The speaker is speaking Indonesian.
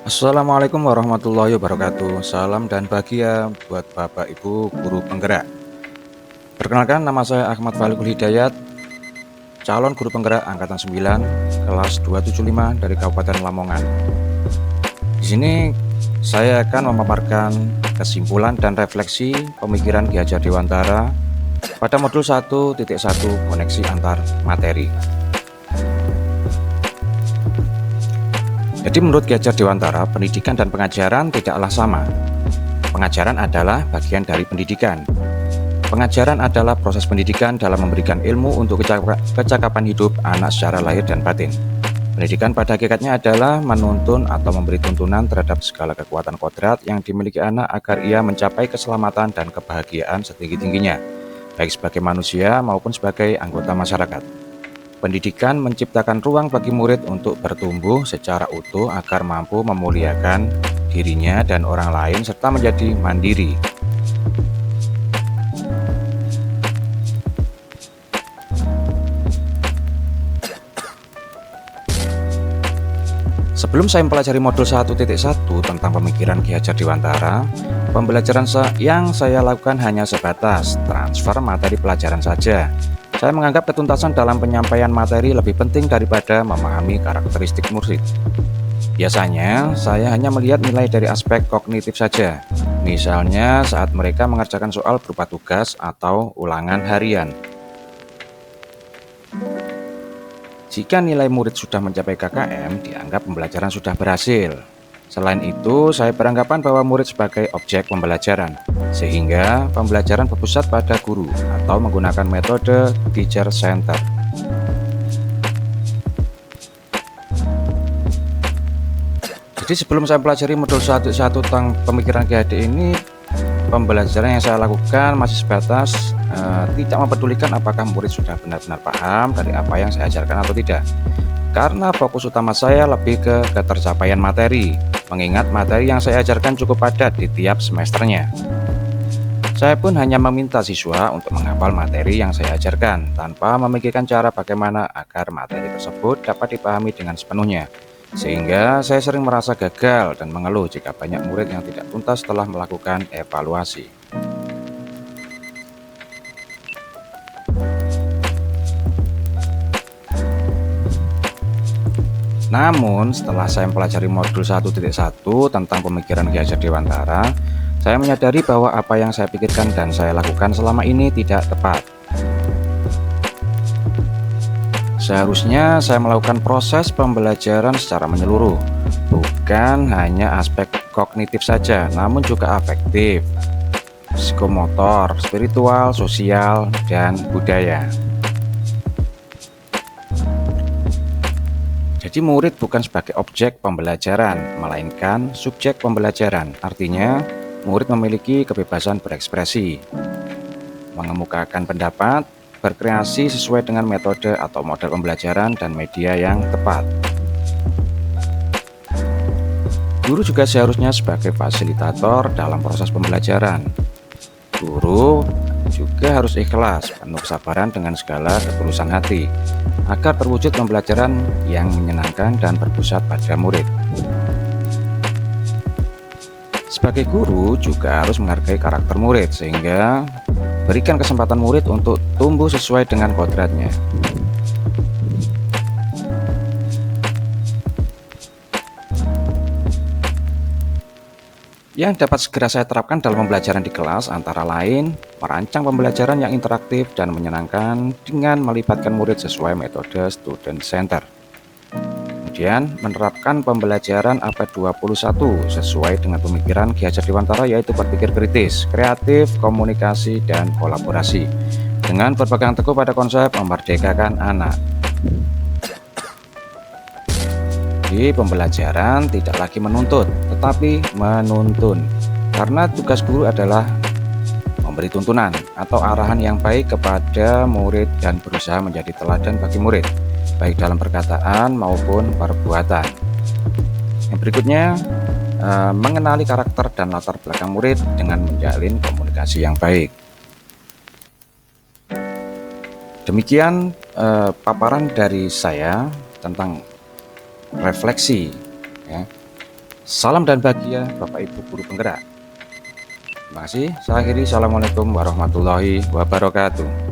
Assalamualaikum warahmatullahi wabarakatuh. Salam dan bahagia buat Bapak Ibu guru penggerak. Perkenalkan, nama saya Ahmad Falikul Hidayat, calon guru penggerak angkatan 9 kelas 275 dari Kabupaten Lamongan. Di sini saya akan memaparkan kesimpulan dan refleksi pemikiran Ki Hajar Dewantara pada modul 1.1 koneksi antar materi. Jadi menurut Ki Hajar Dewantara, pendidikan dan pengajaran tidaklah sama. Pengajaran adalah bagian dari pendidikan. Pengajaran adalah proses pendidikan dalam memberikan ilmu untuk kecakapan hidup anak secara lahir dan batin. Pendidikan pada hakikatnya adalah menuntun atau memberi tuntunan terhadap segala kekuatan kodrat yang dimiliki anak agar ia mencapai keselamatan dan kebahagiaan setinggi-tingginya, baik sebagai manusia maupun sebagai anggota masyarakat. Pendidikan menciptakan ruang bagi murid untuk bertumbuh secara utuh agar mampu memuliakan dirinya dan orang lain serta menjadi mandiri. Sebelum saya mempelajari modul 1.1 tentang pemikiran Ki Hajar Dewantara, pembelajaran yang saya lakukan hanya sebatas transfer materi pelajaran saja. Saya menganggap ketuntasan dalam penyampaian materi lebih penting daripada memahami karakteristik murid. Biasanya, saya hanya melihat nilai dari aspek kognitif saja, misalnya saat mereka mengerjakan soal berupa tugas atau ulangan harian. Jika nilai murid sudah mencapai KKM, dianggap pembelajaran sudah berhasil. Selain itu, saya beranggapan bahwa murid sebagai objek pembelajaran, sehingga pembelajaran berpusat pada guru atau menggunakan metode teacher center. Jadi sebelum saya pelajari modul 1.1 tentang pemikiran Ki Hajar ini, pembelajaran yang saya lakukan masih sebatas tidak mempedulikan apakah murid sudah benar-benar paham dari apa yang saya ajarkan atau tidak. Karena fokus utama saya lebih ke ketercapaian materi, mengingat materi yang saya ajarkan cukup padat di tiap semesternya. Saya pun hanya meminta siswa untuk menghafal materi yang saya ajarkan, tanpa memikirkan cara bagaimana agar materi tersebut dapat dipahami dengan sepenuhnya. Sehingga saya sering merasa gagal dan mengeluh jika banyak murid yang tidak tuntas setelah melakukan evaluasi. Namun, setelah saya mempelajari modul 1.1 tentang pemikiran Ki Hajar Dewantara, saya menyadari bahwa apa yang saya pikirkan dan saya lakukan selama ini tidak tepat. Seharusnya saya melakukan proses pembelajaran secara menyeluruh, bukan hanya aspek kognitif saja, namun juga afektif, psikomotor, spiritual, sosial, dan budaya. Jadi murid bukan sebagai objek pembelajaran, melainkan subjek pembelajaran. Artinya, murid memiliki kebebasan berekspresi, mengemukakan pendapat, berkreasi sesuai dengan metode atau model pembelajaran dan media yang tepat. Guru juga seharusnya sebagai fasilitator dalam proses pembelajaran. Guru juga harus ikhlas, penuh kesabaran dengan segala ketulusan hati, agar terwujud pembelajaran yang menyenangkan dan berpusat pada murid. Sebagai guru juga harus menghargai karakter murid, sehingga berikan kesempatan murid untuk tumbuh sesuai dengan kodratnya. Yang dapat segera saya terapkan dalam pembelajaran di kelas antara lain merancang pembelajaran yang interaktif dan menyenangkan dengan melibatkan murid sesuai metode student center. Kemudian menerapkan pembelajaran abad 21 sesuai dengan pemikiran Ki Hajar Dewantara, yaitu berpikir kritis, kreatif, komunikasi, dan kolaborasi dengan berpegang teguh pada konsep memerdekakan anak. Di pembelajaran tidak lagi menuntut, tetapi menuntun. Karena tugas guru adalah memberi tuntunan atau arahan yang baik kepada murid dan berusaha menjadi teladan bagi murid, baik dalam perkataan maupun perbuatan. Yang berikutnya, mengenali karakter dan latar belakang murid dengan menjalin komunikasi yang baik. Demikian paparan dari saya tentang refleksi, ya. Salam dan bahagia Bapak Ibu guru penggerak. Terima kasih. Saya akhiri. Assalamualaikum warahmatullahi wabarakatuh.